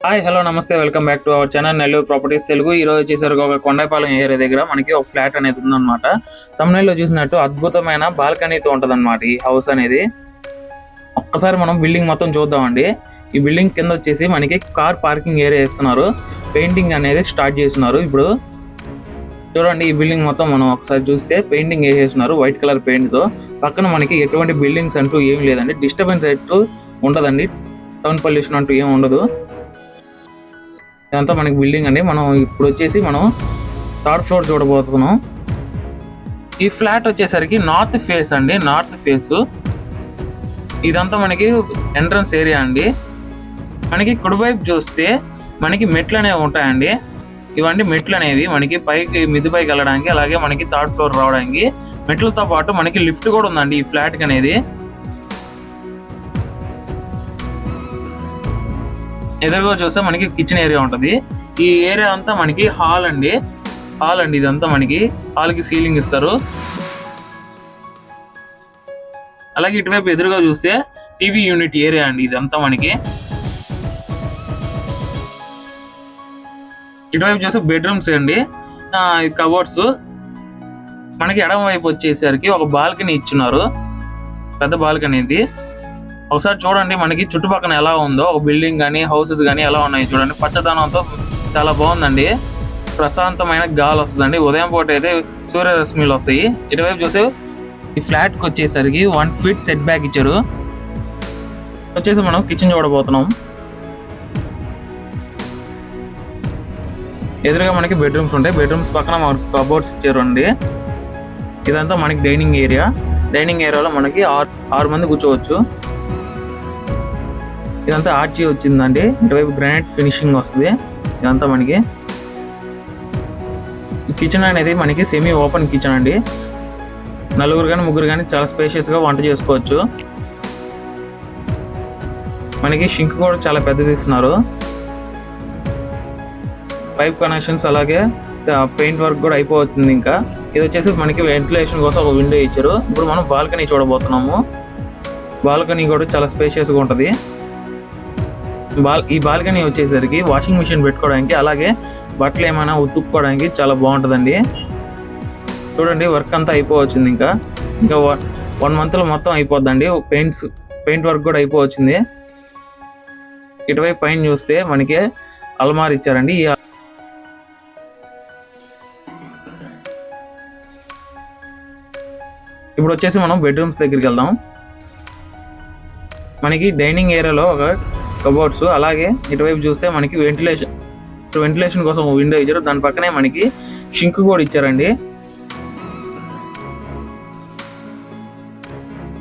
Hi hello నమస్తే welcome back to our channel Nellore properties Telugu. ఈ రోజు వచ్చేసరికి ఒక కొండపాలెం ఏరియా దగ్గర మనకి ఒక ఫ్లాట్ అనేది ఉందన్నమాట. తమిళలో చూసినట్టు అద్భుతమైన బాల్కనీతో ఉంటదన్నమాట ఈ హౌస్ అనేది. ఒక్కసారి మనం బిల్డింగ్ మొత్తం చూద్దామండి. ఈ బిల్డింగ్ కింద వచ్చేసి మనకి కార్ పార్కింగ్ ఏరియా ఇస్తున్నారు. పెయింటింగ్ అనేది స్టార్ట్ చేస్తున్నారు. ఇప్పుడు చూడండి, ఈ బిల్డింగ్ మొత్తం మనం ఒకసారి చూస్తే పెయింటింగ్ వేసేస్తున్నారు వైట్ కలర్ పెయింట్ తో. పక్కన మనకి ఎటువంటి బిల్డింగ్స్ అంటూ ఏం లేదండి, డిస్టర్బెన్స్ అంటూ ఉండదండి, సౌండ్ పొల్యూషన్ అంటూ ఏం ఉండదు. ఇదంతా మనకి బిల్డింగ్ అండి. మనం ఇప్పుడు వచ్చేసి మనం థర్డ్ ఫ్లోర్ చూడబోతున్నాం. ఈ ఫ్లాట్ వచ్చేసరికి నార్త్ ఫేస్ అండి, నార్త్ ఫేస్. ఇదంతా మనకి ఎంట్రన్స్ ఏరియా అండి. మనకి కుడివైపు చూస్తే మనకి మెట్లు అనేవి ఉంటాయండి. ఇవన్నీ మెట్లు అనేవి మనకి పైకి మిద్ది పైకి వెళ్ళడానికి, అలాగే మనకి థర్డ్ ఫ్లోర్ రావడానికి మెట్లతో పాటు మనకి లిఫ్ట్ కూడా ఉందండి ఈ ఫ్లాట్కి అనేది. ఎదురుగా చూస్తే మనకి కిచెన్ ఏరియా ఉంటుంది. ఈ ఏరియా అంతా మనకి హాల్ అండి. ఇదంతా మనకి హాల్కి సీలింగ్ ఇస్తారు. అలాగే ఇటువైపు ఎదురుగా చూస్తే టీవీ యూనిట్ ఏరియా అండి ఇదంతా మనకి. ఇటువైపు చూస్తే బెడ్రూమ్స్ అండి, కబోర్డ్స్. మనకి ఎడమ వైపు వచ్చేసరికి ఒక బాల్కనీ ఇచ్చున్నారు, పెద్ద బాల్కనీ ఇది. ఒకసారి చూడండి మనకి చుట్టుపక్కల ఎలా ఉందో, ఒక బిల్డింగ్ కానీ హౌసెస్ కానీ ఎలా ఉన్నాయి చూడండి. పచ్చదనంతో చాలా బాగుందండి. ప్రశాంతమైన గాలి వస్తుందండి. ఉదయం పూట అయితే సూర్యరశ్మిలు వస్తాయి. ఇటువైపు చూస్తే ఈ ఫ్లాట్కి వచ్చేసరికి 1 feet సెట్ బ్యాక్ ఇచ్చారు. వచ్చేసి మనం కిచెన్ చూడబోతున్నాం. ఎదురుగా మనకి బెడ్రూమ్స్ ఉంటాయి. బెడ్రూమ్స్ పక్కన మనకి కబోర్డ్స్ ఇచ్చారు అండి. ఇదంతా మనకి డైనింగ్ ఏరియా. డైనింగ్ ఏరియాలో మనకి 6 మంది కూర్చోవచ్చు. ఇదంతా ఆర్చి వచ్చిందండి. ఇటువైపు గ్రానైట్ ఫినిషింగ్ వస్తుంది. ఇదంతా మనకి కిచెన్ అనేది మనకి సెమీ ఓపెన్ కిచెన్ అండి. నలుగురు కానీ ముగ్గురు కానీ చాలా స్పేషియస్గా వంట చేసుకోవచ్చు. మనకి షింక్ కూడా చాలా పెద్దది ఇస్తున్నారు. పైప్ కనెక్షన్స్ అలాగే పెయింట్ వర్క్ కూడా అయిపోతుంది. ఇంకా ఇది వచ్చేసి మనకి వెంటిలేషన్ కోసం ఒక విండో ఇచ్చారు. ఇప్పుడు మనం బాల్కనీ చూడబోతున్నాము. బాల్కనీ కూడా చాలా స్పేషియస్గా ఉంటుంది. ఈ బాల్కనీ వచ్చేసరికి వాషింగ్ మిషన్ పెట్టుకోవడానికి, అలాగే బట్టలు ఏమైనా ఉతుక్కోవడానికి చాలా బాగుంటుందండి. చూడండి, వర్క్ అంతా అయిపోవచ్చింది. ఇంకా 1 monthలో మొత్తం అయిపోద్దండి. పెయింట్ వర్క్ కూడా అయిపోవచ్చింది. ఇటువైపు పైన చూస్తే మనకి అల్మార్ ఇచ్చారండి. ఇప్పుడు వచ్చేసి మనం బెడ్రూమ్స్ దగ్గరికి వెళ్దాం. మనకి డైనింగ్ ఏరియాలో ఒక కబోర్డ్స్, అలాగే ఇటువైపు చూస్తే మనకి వెంటిలేషన్ కోసం విండో ఇచ్చారు. దాని పక్కనే మనకి షింక్ కూడా ఇచ్చారండి.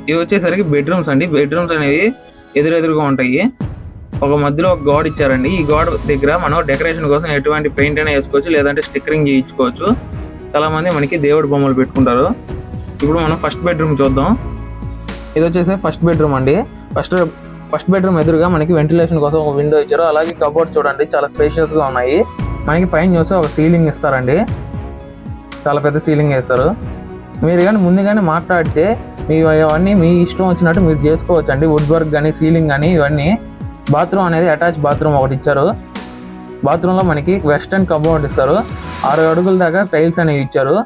ఇవి వచ్చేసరికి బెడ్రూమ్స్ అండి. బెడ్రూమ్స్ అనేవి ఎదురెదురుగా ఉంటాయి. ఒక మధ్యలో ఒక గోడ ఇచ్చారండి. ఈ గోడ దగ్గర మనం డెకరేషన్ కోసం ఎటువంటి పెయింట్ అయినా వేసుకోవచ్చు, లేదంటే స్టిక్కరింగ్ చేయించుకోవచ్చు. చాలా మంది మనకి దేవుడి బొమ్మలు పెట్టుకుంటారు. ఇప్పుడు మనం ఫస్ట్ బెడ్రూమ్ చూద్దాం. ఇది వచ్చేసి ఫస్ట్ బెడ్రూమ్ అండి. ఫస్ట్ బెడ్రూమ్ ఎదురుగా మనకి వెంటిలేషన్ కోసం ఒక విండో ఇచ్చారు. అలాగే కబోర్డ్స్ చూడండి చాలా స్పేషియస్గా ఉన్నాయి. మనకి పైన చూస్తే ఒక సీలింగ్ ఇస్తారండి, చాలా పెద్ద సీలింగ్ వేస్తారు. మీరు కానీ ముందుగానే మాట్లాడితే ఇవన్నీ మీ ఇష్టం వచ్చినట్టు మీరు చేసుకోవచ్చు అండి. వుడ్ వర్క్ కానీ సీలింగ్ కానీ ఇవన్నీ. బాత్రూమ్ అనేది అటాచ్ బాత్రూమ్ ఒకటి ఇచ్చారు. బాత్రూంలో మనకి వెస్టర్న్ కబోర్డ్ ఇస్తారు. 6 అడుగుల దాకా టైల్స్ అనేవి ఇచ్చారు.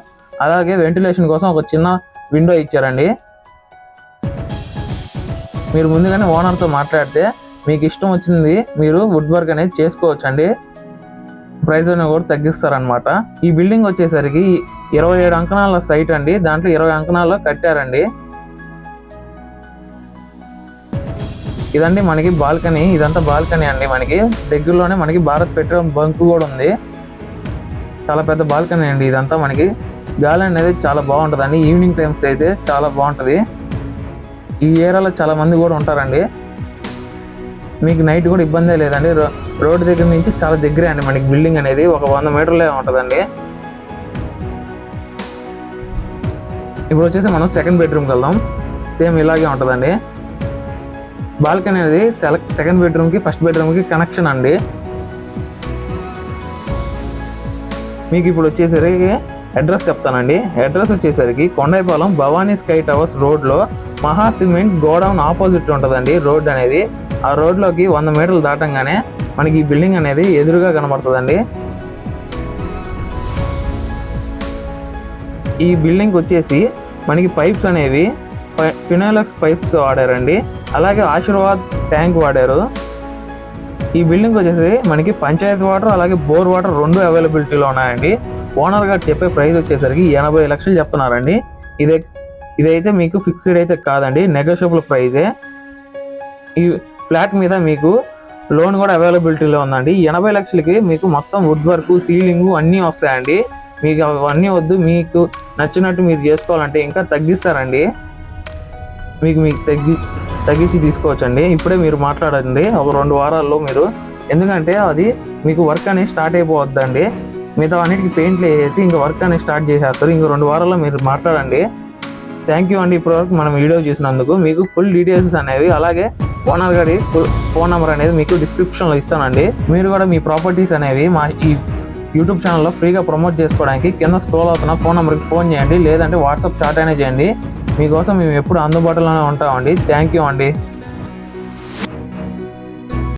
అలాగే వెంటిలేషన్ కోసం ఒక చిన్న విండో ఇచ్చారండి. మీరు ముందుగానే ఓనర్తో మాట్లాడితే మీకు ఇష్టం వచ్చింది మీరు వుడ్ వర్క్ అనేది చేసుకోవచ్చు అండి. ప్రైస్ అనేది కూడా తగ్గిస్తారనమాట. ఈ బిల్డింగ్ వచ్చేసరికి 27 అంకణాల సైట్ అండి. దాంట్లో 20 అంకణాల్లో కట్టారండి. ఇదండి మనకి బాల్కనీ. ఇదంతా బాల్కనీ అండి. మనకి దగ్గరలోనే మనకి భారత్ పెట్రోల్ బంక్ కూడా ఉంది. చాలా పెద్ద బాల్కనీ అండి. ఇదంతా మనకి గాలి అనేది చాలా బాగుంటుందండి. ఈవినింగ్ టైమ్స్ అయితే చాలా బాగుంటుంది. ఈ ఏరియాలో చాలా మంది కూడా ఉంటారండి. మీకు నైట్ కూడా ఇబ్బందే లేదండి. రోడ్డు దగ్గర నుంచి చాలా దగ్గరే అండి మనకి బిల్డింగ్ అనేది. ఒక 100 మీటర్లే ఉంటుందండి. ఇప్పుడు వచ్చేసి మనం సెకండ్ బెడ్రూమ్కి వెళ్దాం. సేమ్ ఇలాగే ఉంటుందండి. బాల్కనీ అనేది సెకండ్ బెడ్రూమ్కి ఫస్ట్ బెడ్రూమ్కి కనెక్షన్ అండి. మీకు ఇప్పుడు వచ్చేసరికి అడ్రస్ చెప్తానండి. అడ్రస్ వచ్చేసరికి కొండైపాలెం భవానీ స్కై టవర్స్ రోడ్లో మహా సిమెంట్ గోడౌన్ ఆపోజిట్ ఉంటుందండి రోడ్ అనేది. ఆ రోడ్లోకి 100 మీటర్లు దాటంగానే మనకి ఈ బిల్డింగ్ అనేది ఎదురుగా కనబడుతుందండి. ఈ బిల్డింగ్ వచ్చేసి మనకి పైప్స్ అనేవి ఫినాలక్స్ పైప్స్ వాడారండి. అలాగే ఆశీర్వాద్ ట్యాంక్ వాడారు. ఈ బిల్డింగ్ వచ్చేసి మనకి పంచాయతీ వాటర్ అలాగే బోర్ వాటర్ 2 అవైలబిలిటీలో ఉన్నాయండి. ఓనర్ గారు చెప్పే ప్రైస్ వచ్చేసరికి 80 లక్షలు చెప్తున్నారండి. ఇదైతే మీకు ఫిక్స్డ్ అయితే కాదండి, నెగోషియబుల్ ప్రైజే. ఈ ఫ్లాట్ మీద మీకు లోన్ కూడా అవైలబిలిటీలో ఉందండి. 80 లక్షలకి మీకు మొత్తం వుడ్ వర్క్, సీలింగ్ అన్నీ వస్తాయండి. మీకు అవన్నీ వద్దు, మీకు నచ్చినట్టు మీరు చేసుకోవాలంటే ఇంకా తగ్గిస్తారండి. మీకు తగ్గించి తీసుకోవచ్చండి. ఇప్పుడే మీరు మాట్లాడండి ఒక 2 వారాల్లో మీరు, ఎందుకంటే అది మీకు వర్క్ అనేది స్టార్ట్ అయిపోవద్దండి. మిగతా అన్నిటికీ పెయింట్లు వేసేసి ఇంకా వర్క్ అనేది స్టార్ట్ చేసేస్తారు. ఇంకో 2 వారాల్లో మీరు మాట్లాడండి. థ్యాంక్ యూ అండి ఇప్పటివరకు మనం వీడియో చూసినందుకు. మీకు ఫుల్ డీటెయిల్స్ అనేవి అలాగే ఓనర్ గారి ఫోన్ నెంబర్ అనేది మీకు డిస్క్రిప్షన్లో ఇస్తానండి. మీరు కూడా మీ ప్రాపర్టీస్ అనేవి మా ఈ యూట్యూబ్ ఛానల్లో ఫ్రీగా ప్రమోట్ చేసుకోవడానికి కింద స్క్రోల్ అవుతున్న ఫోన్ నెంబర్కి ఫోన్ చేయండి, లేదంటే వాట్సాప్ చాట్ అయినా చేయండి. మీకోసం మేము ఎప్పుడు అందుబాటులోనే ఉంటామండి. థ్యాంక్ యూ అండి.